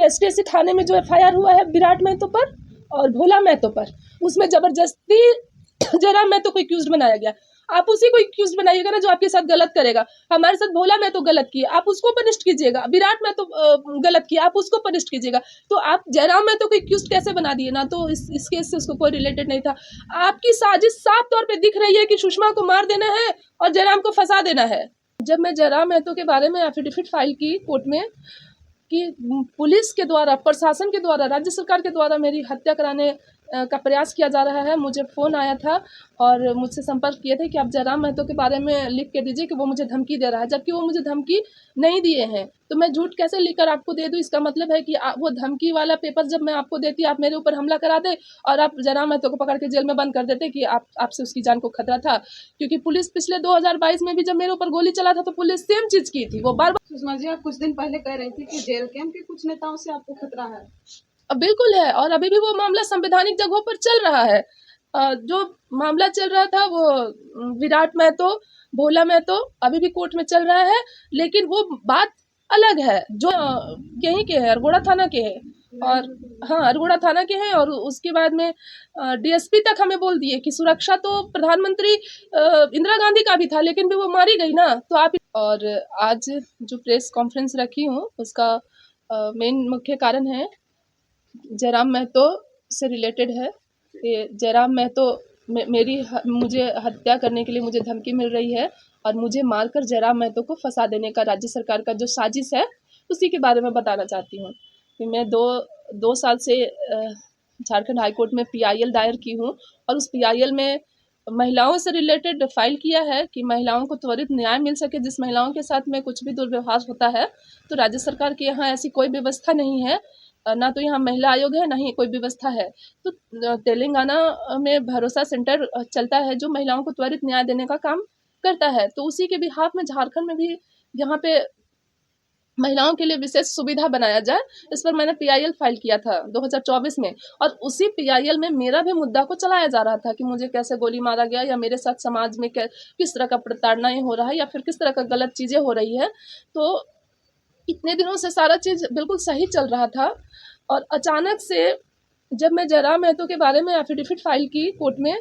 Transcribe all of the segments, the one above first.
STSC थाने में जो FIR हुआ है विराट महतो पर और भोला महतो पर, उसमें जबरदस्ती जयराम महतो को एक्यूज्ड बनाया गया। आप उसी को एक्यूज्ड बनाइएगा ना जो आपके साथ गलत करेगा। हमारे साथ भोला महतो गलत किए, आप उसको पनिश्ड कीजिएगा। विराट महतो गलत किया, आप उसको पनिश्ड कीजिएगा। तो आप जयराम महतो को एक्यूज्ड कैसे बना दिए? ना तो इस केस से उसको कोई रिलेटेड नहीं था। आपकी साजिश साफ तौर पे दिख रही है कि सुषमा को मार देना है और जयराम को फंसा देना है। जब मैं जयराम महतो के बारे में एफिडेविट फाइल की कोर्ट में कि पुलिस के द्वारा, प्रशासन के द्वारा, राज्य सरकार के द्वारा मेरी हत्या कराने का प्रयास किया जा रहा है, मुझे फ़ोन आया था और मुझसे संपर्क किए थे कि आप जयराम महतो के बारे में लिख के दीजिए कि वो मुझे धमकी दे रहा है, जबकि वो मुझे धमकी नहीं दिए हैं। तो मैं झूठ कैसे लिखकर आपको दे दूँ? इसका मतलब है कि वो धमकी वाला पेपर जब मैं आपको देती, आप मेरे ऊपर हमला करा दे और आप जयराम महतो को पकड़ के जेल में बंद कर देते कि आपसे उसकी जान को खतरा था। क्योंकि पुलिस पिछले 2022 में भी जब मेरे ऊपर गोली चला था तो पुलिस सेम चीज़ की थी। वो बार बार सुषमा जी, आप कुछ दिन पहले कह रही थी कि जेल कैंप के कुछ नेताओं से आपको खतरा है। बिल्कुल है, और अभी भी वो मामला संवैधानिक जगहों पर चल रहा है। जो मामला चल रहा था वो विराट महतो, भोला महतो अभी भी कोर्ट में चल रहा है, लेकिन वो बात अलग है जो यहीं के हैं, अरगोड़ा थाना के हैं। और हाँ, अरगोड़ा थाना के हैं। और उसके बाद में DSP तक हमें बोल दिए कि सुरक्षा तो प्रधानमंत्री इंदिरा गांधी का भी था, लेकिन भी वो मारी गई ना। तो आप और आज जो प्रेस कॉन्फ्रेंस रखी हूँ उसका मेन मुख्य कारण है जयराम महतो से रिलेटेड है कि जयराम महतो मुझे हत्या करने के लिए मुझे धमकी मिल रही है और मुझे मारकर जयराम महतो को फंसा देने का राज्य सरकार का जो साजिश है उसी के बारे में बताना चाहती हूँ कि मैं दो साल से झारखंड हाई कोर्ट में PIL दायर की हूँ और उस PIL में महिलाओं से रिलेटेड फाइल किया है कि महिलाओं को त्वरित न्याय मिल सके। जिस महिलाओं के साथ में कुछ भी दुर्व्यवहार होता है तो राज्य सरकार के यहाँ ऐसी कोई व्यवस्था नहीं है, ना तो यहाँ महिला आयोग है, ना ही कोई व्यवस्था है। तो तेलंगाना में भरोसा सेंटर चलता है जो महिलाओं को त्वरित न्याय देने का काम करता है। तो उसी के बिहाफ में झारखंड में भी यहाँ पे महिलाओं के लिए विशेष सुविधा बनाया जाए, इस पर मैंने PIL फाइल किया था 2024 में। और उसी PIL में मेरा भी मुद्दा को चलाया जा रहा था कि मुझे कैसे गोली मारा गया या मेरे साथ समाज में किस तरह का प्रताड़ना हो रहा है या फिर किस तरह का गलत चीज़ें हो रही है। तो इतने दिनों से सारा चीज़ बिल्कुल सही चल रहा था और अचानक से जब मैं जयराम महतो के बारे में एफिडेविट फाइल की कोर्ट में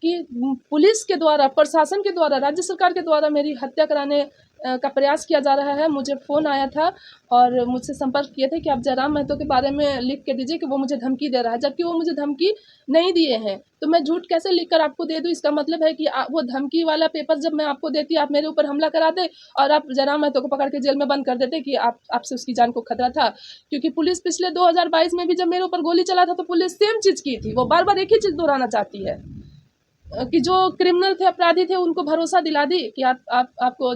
कि पुलिस के द्वारा, प्रशासन के द्वारा, राज्य सरकार के द्वारा मेरी हत्या कराने का प्रयास किया जा रहा है, मुझे फ़ोन आया था और मुझसे संपर्क किए थे कि आप जयराम महतो के बारे में लिख के दीजिए कि वो मुझे धमकी दे रहा है, जबकि वो मुझे धमकी नहीं दिए हैं। तो मैं झूठ कैसे लिखकर आपको दे दूँ? इसका मतलब है कि वो धमकी वाला पेपर जब मैं आपको देती, आप मेरे ऊपर हमला करा दे और आप जयराम महतो को पकड़ के जेल में बंद कर देते कि आपसे उसकी जान को खतरा था। क्योंकि पुलिस पिछले 2022 में भी जब मेरे ऊपर गोली चला था तो पुलिस सेम चीज़ की थी। वो बार बार एक ही चीज़ दोहराना चाहती है कि जो क्रिमिनल थे, अपराधी थे, उनको भरोसा दिला दी कि आपको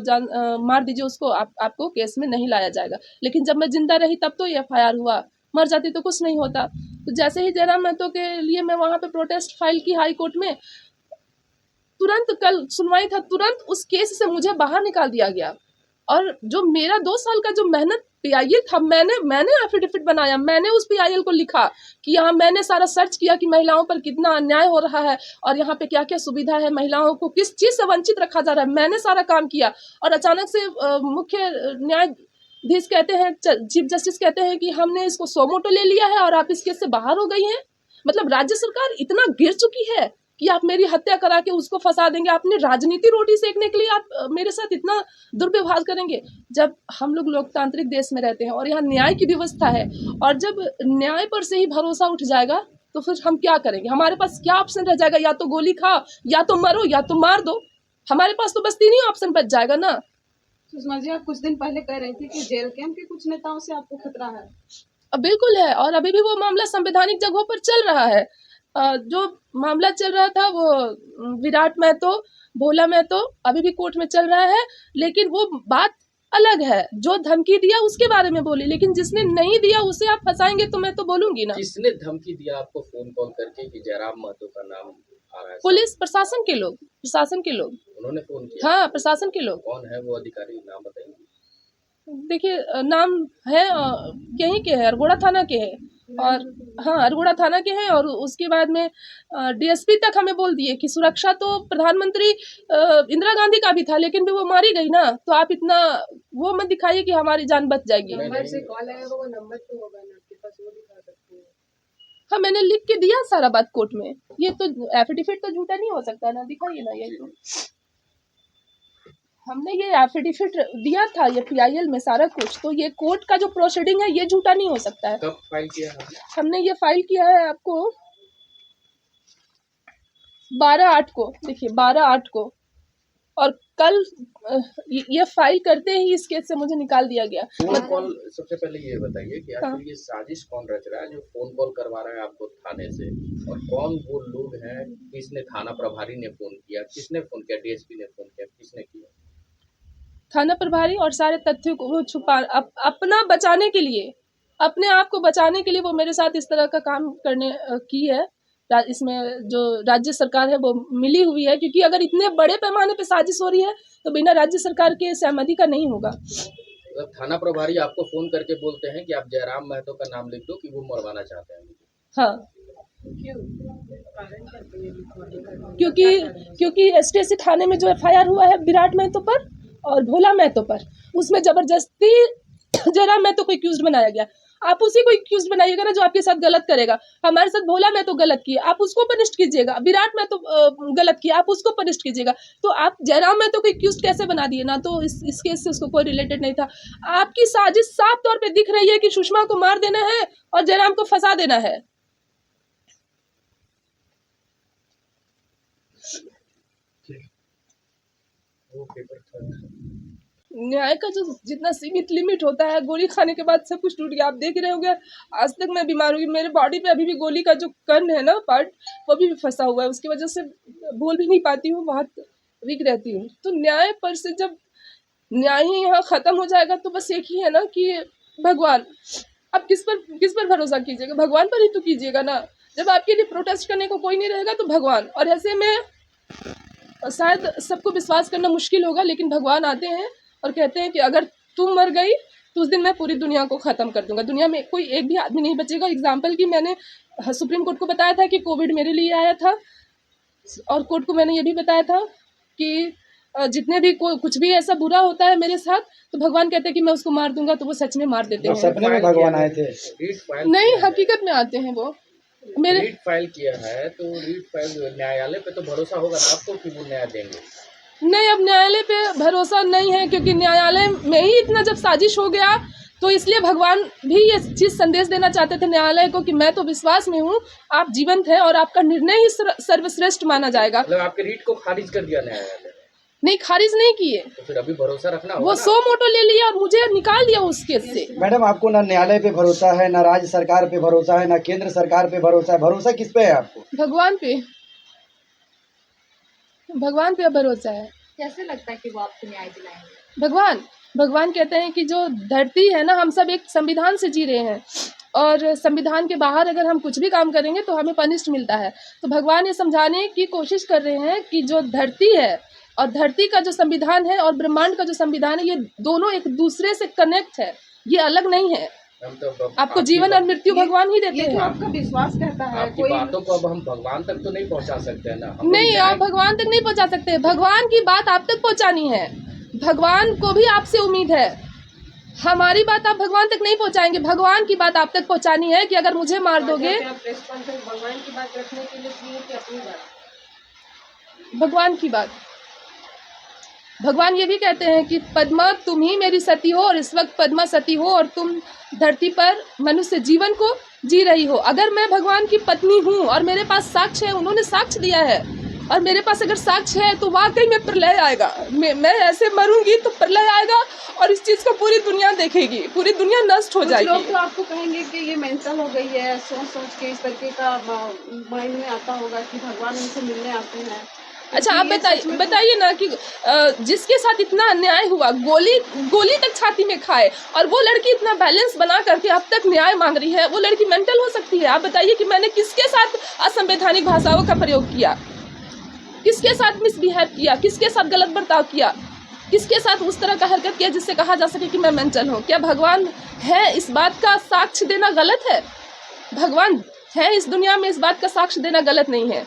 मार दीजिए उसको, आपको केस में नहीं लाया जाएगा। लेकिन जब मैं जिंदा रही तब तो ये FIR हुआ, मर जाती तो कुछ नहीं होता। तो जैसे ही जयराम महतो के लिए मैं वहाँ पे प्रोटेस्ट फाइल की हाई कोर्ट में, तुरंत कल सुनवाई था, तुरंत उस केस से मुझे बाहर निकाल दिया गया। और जो मेरा 2 साल का जो मेहनत PIL था, मैंने एफिडेविट बनाया, मैंने उस PIL को लिखा कि यहाँ मैंने सारा सर्च किया कि महिलाओं पर कितना अन्याय हो रहा है और यहाँ पे क्या क्या सुविधा है, महिलाओं को किस चीज़ से वंचित रखा जा रहा है, मैंने सारा काम किया। और अचानक से मुख्य न्यायाधीश कहते हैं, चीफ जस्टिस कहते हैं कि हमने इसको सो मोटो ले लिया है और आप इस केस से बाहर हो गई हैं। मतलब राज्य सरकार इतना गिर चुकी है कि आप मेरी हत्या करा के उसको फंसा देंगे, अपनी राजनीति रोटी सेकने के लिए आप मेरे साथ इतना दुर्व्यवहार करेंगे। जब हम लोग लोकतांत्रिक देश में रहते हैं और यहाँ न्याय की व्यवस्था है, और जब न्याय पर से ही भरोसा उठ जाएगा तो फिर हम क्या करेंगे? हमारे पास क्या ऑप्शन रह जाएगा? या तो गोली खाओ, या तो मरो, या तो मार दो। हमारे पास तो बस 3 ही ऑप्शन बच जाएगा ना। सुषमा जी, आप कुछ दिन पहले कह रही थी कि जेल कैंप के कुछ नेताओं से आपको खतरा है। बिल्कुल है, और अभी भी वो मामला संवैधानिक जगहों पर चल रहा है। जो मामला चल रहा था वो विराट महतो, भोला महतो अभी भी कोर्ट में चल रहा है, लेकिन वो बात अलग है। जो धमकी दिया उसके बारे में बोली, लेकिन जिसने नहीं दिया उसे आप फंसाएंगे तो मैं तो बोलूंगी ना। किसने धमकी दिया आपको फोन कॉल करके कि जयराम महतो का नाम आ रहा है? पुलिस प्रशासन के लोग, उन्होंने फोन किया? हाँ, प्रशासन के लोग। कौन है वो अधिकारी, नाम बताएंगे? देखिए, नाम है यहीं के है, अरगोड़ा थाना के है। और हाँ अरगोड़ा थाना के हैं। और उसके बाद में डीएसपी तक हमें बोल दिए कि सुरक्षा तो प्रधानमंत्री इंदिरा गांधी का भी था, लेकिन भी वो मारी गई ना, तो आप इतना वो मत दिखाइए कि हमारी जान बच जाएगी। नंबर से कॉल आया वो नंबर तो होगा ना आपके पास, वो दिखा सकते हैं। हाँ मैंने लिख के दिया सारा बात कोर्ट में, ये तो एफिडेविट तो झूठा नहीं हो सकता ना, दिखाइए ना। ये तो हमने ये एफिडेविट दिया था ये PIL में सारा कुछ, तो ये कोर्ट का जो प्रोसीडिंग है ये झूठा नहीं हो सकता है। कब फाइल किया है? हमने ये फाइल किया है आपको 12/8 को, देखिए 12/8 को। और कल ये फाइल करते ही इस केस से मुझे निकाल दिया गया। फोन कॉल, सबसे पहले ये बताइए कि हाँ। आखिर ये साजिश कौन रच रहा है जो फोन कॉल करवा रहा है आपको थाने से, और कौन वो लोग हैं? किसने, थाना प्रभारी ने फोन किया, किसने फोन किया, डीएसपी ने फोन किया, किसने किया? थाना प्रभारी और सारे तथ्यों को वो अपना बचाने के लिए, अपने आप को बचाने के लिए वो मेरे साथ इस तरह का काम करने की है। इसमें जो राज्य सरकार है वो मिली हुई है, क्योंकि अगर इतने बड़े पैमाने पे साजिश हो रही है तो बिना राज्य सरकार के सहमति का नहीं होगा। मतलब थाना प्रभारी आपको फोन करके बोलते हैं कि आप जयराम महतो का नाम लिख दो कि वो मरवाना चाहते हैं? हाँ, क्योंकि STSC थाने में जो FIR हुआ है विराट महतो पर और भोला महतो पर, उसमें जबरदस्ती जयराम महतो को एक्यूज्ड बनाया गया। आप उसी को एक्यूज्ड बनाइएगा ना जो आपके साथ गलत करेगा। हमारे साथ भोला महतो गलत किया, आप उसको पनिश्ड कीजिएगा। विराट महतो गलत किया, आप उसको पनिश्ड कीजिएगा। तो आप जयराम महतो को एक्यूज्ड कैसे बना दिए ना? तो इस केस से उसको कोई रिलेटेड नहीं था। आपकी साजिश साफ तौर पे दिख रही है कि सुषमा को मार देना है और जयराम को फंसा देना है। न्याय का जो जितना सीमित लिमिट होता है, गोली खाने के बाद सब कुछ टूट गया। आप देख रहे होंगे, आज तक मैं बीमार हुई, मेरे बॉडी पे अभी भी गोली का जो कण है ना पार्ट, वो भी फंसा हुआ है। उसकी वजह से बोल भी नहीं पाती हूँ, बहुत वीक रहती हूँ। तो न्याय पर से जब न्याय ही यहाँ खत्म हो जाएगा तो बस एक ही है ना कि भगवान। अब किस पर भरोसा कीजिएगा? भगवान पर ही तो कीजिएगा ना। जब आपके लिए प्रोटेस्ट करने को कोई नहीं रहेगा तो भगवान। और ऐसे में शायद सबको विश्वास करना मुश्किल होगा, लेकिन भगवान आते हैं और कहते हैं कि अगर तुम मर गई तो उस दिन मैं पूरी दुनिया को ख़त्म कर दूंगा। दुनिया में कोई एक भी आदमी नहीं बचेगा। एग्जाम्पल की मैंने सुप्रीम कोर्ट को बताया था कि कोविड मेरे लिए आया था, और कोर्ट को मैंने ये भी बताया था कि जितने भी कुछ भी ऐसा बुरा होता है मेरे साथ तो भगवान कहते हैं कि मैं उसको मार दूंगा, तो वो सच में मार देते हैं। सपने में भगवान आए थे? नहीं, हकीकत में आते हैं वो। मेरे रीट फाइल किया है तो रीट फाइल न्यायालय पे तो भरोसा होगा ना आपको कि वो न्याय देंगे? नहीं, अब न्यायालय पे भरोसा नहीं है, क्योंकि न्यायालय में ही इतना जब साजिश हो गया तो इसलिए भगवान भी ये चीज़ संदेश देना चाहते थे न्यायालय को कि मैं तो विश्वास में हूँ, आप जीवंत हैं और आपका निर्णय ही सर्वश्रेष्ठ माना जाएगा। मतलब आपके रीट को खारिज कर दिया न्यायालय? नहीं, खारिज नहीं किए, तो फिर अभी भरोसा रखना होगा। वो सो मोटो ले लिया और मुझे निकाल दिया उस केस से। मैडम, आपको ना न्यायालय पे भरोसा है, ना राज्य सरकार पे भरोसा है, ना केंद्र सरकार पे भरोसा है। भरोसा किस पे है आपको? भगवान पे, भगवान पे भरोसा है। कैसे लगता है कि वो आपको न्याय दिलाएंगे? भगवान कहते हैं कि जो धरती है ना, हम सब एक संविधान से जी रहे हैं और संविधान के बाहर अगर हम कुछ भी काम करेंगे तो हमें पनिश्ड मिलता है। तो भगवान ये समझाने की कोशिश कर रहे हैं कि जो धरती है और धरती का जो संविधान है और ब्रह्मांड का जो संविधान है, ये दोनों एक दूसरे से कनेक्ट है, ये अलग नहीं है। आपको जीवन और मृत्यु भगवान ही देते हैं। आपका विश्वास कहता है आपकी बातों को अब हम भगवान तक तो नहीं पहुंचा सकते हैं ना? नहीं, आप भगवान तक नहीं पहुंचा सकते। भगवान की बात आप तक पहुंचानी है। भगवान को भी आपसे उम्मीद है। हमारी बात आप भगवान तक नहीं पहुंचाएंगे, भगवान की बात आप तक पहुंचानी है कि अगर मुझे मार दोगे। भगवान की बात रखने के लिए कि अपनी बात? भगवान की बात। भगवान ये भी कहते हैं कि पद्मा तुम ही मेरी सती हो और इस वक्त पद्मा सती हो और तुम धरती पर मनुष्य जीवन को जी रही हो। अगर मैं भगवान की पत्नी हूँ और मेरे पास साक्ष्य है, उन्होंने साक्ष्य दिया है और मेरे पास अगर साक्ष्य है तो वाकई में प्रलय आएगा। मैं ऐसे मरूंगी तो प्रलय आएगा और इस चीज़ को पूरी दुनिया देखेगी, पूरी दुनिया नष्ट हो जाएगी। लोग तो आपको कहेंगे कि ये मेंटल हो गई है, सोच के इस तरीके का माइंड में आता होगा कि भगवान उनसे मिलने आते हैं। अच्छा, आप बताइए ना कि जिसके साथ इतना अन्याय हुआ, गोली तक छाती में खाए, और वो लड़की इतना बैलेंस बना करके अब तक न्याय मांग रही है, वो लड़की मेंटल हो सकती है? आप बताइए कि मैंने किसके साथ असंवैधानिक भाषाओं का प्रयोग किया, किसके साथ मिसबिहेव किया, किसके साथ गलत बर्ताव किया, किसके साथ उस तरह का हरकत किया जिससे कहा जा सके कि मैं मेंटल हूँ? क्या भगवान है? इस बात का साक्ष्य देना गलत है? भगवान है इस दुनिया में, इस बात का साक्ष्य देना गलत नहीं है।